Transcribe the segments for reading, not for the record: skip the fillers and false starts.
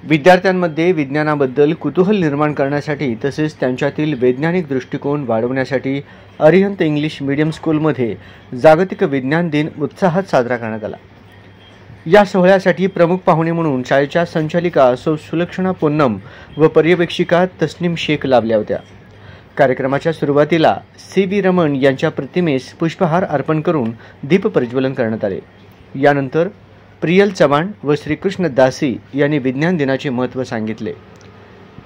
विद्यार्थ्यांमध्ये विज्ञानाबद्दल कुतूहल निर्माण करण्यासाठी तसेच त्यांच्यातील वैज्ञानिक दृष्टिकोन वाढवण्यासाठी अरिहंत इंग्लिश मीडियम स्कूलमध्ये जागतिक विज्ञान दिन उत्साहात साजरा करण्यात आला। या सोहळ्यासाठी प्रमुख पाहुणे म्हणून शाळेच्या संचालिका सौ सुलक्षणा पोन्नम व पर्यवेक्षिका तस्नीम शेख लाभल्या होत्या। कार्यक्रमाच्या सुरुवातीला सी.व्ही. रमण यांच्या प्रतिमेस पुष्पहार अर्पण करून दीप प्रज्वलन करण्यात आले। यानंतर प्रियल चव्हाण व श्रीकृष्ण दासी यांनी विज्ञान दिनाचे महत्त्व सांगितले।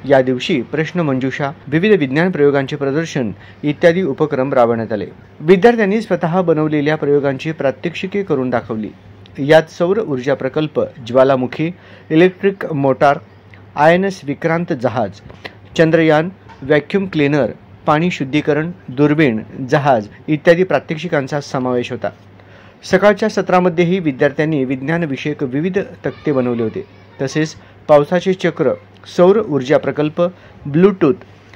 या दिवशी प्रश्न मंजुषा, विविध विज्ञान प्रयोगांचे प्रदर्शन इत्यादी उपक्रम राबवण्यात आले। विद्यार्थ्यांनी स्वतः बनवलेल्या प्रयोगांची प्रात्यक्षिके करून दाखवली। यात सौर ऊर्जा प्रकल्प, ज्वालामुखी, इलेक्ट्रिक मोटार, INS विक्रांत जहाज, चंद्रयान, व्हॅक्यूम क्लीनर, पाणी शुद्धीकरण, दुर्बीण, जहाज इत्यादी प्रात्यक्षिकांचा समावेश होता। सकाळच्या सत्रामध्येही विद्यार्थ्यांनी विज्ञानविषयक विविध तक्ते बनवले होते। तसेच पावसाचे चक्र, सौर ऊर्जा प्रकल्प, ब्लूटूथ,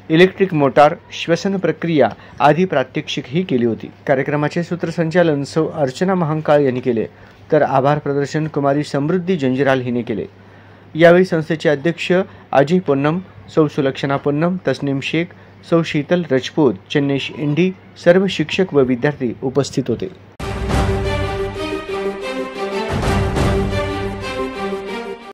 इलेक्ट्रिक मोटार, श्वसन प्रक्रिया आदी प्रात्यक्षिकही केली होती। कार्यक्रमाचे सूत्रसंचालन सौ अर्चना महांकाळ यांनी केले, तर आभार प्रदर्शन कुमारी समृद्धी जंजिराल हिने केले। यावेळी संस्थेचे अध्यक्ष अजय पोन्नम, सौ सुलक्षणा पोन्नम, तस्नीम शेख, सौ शीतल राजपूत, चन्नेश इंडी, सर्व शिक्षक व विद्यार्थी उपस्थित होते।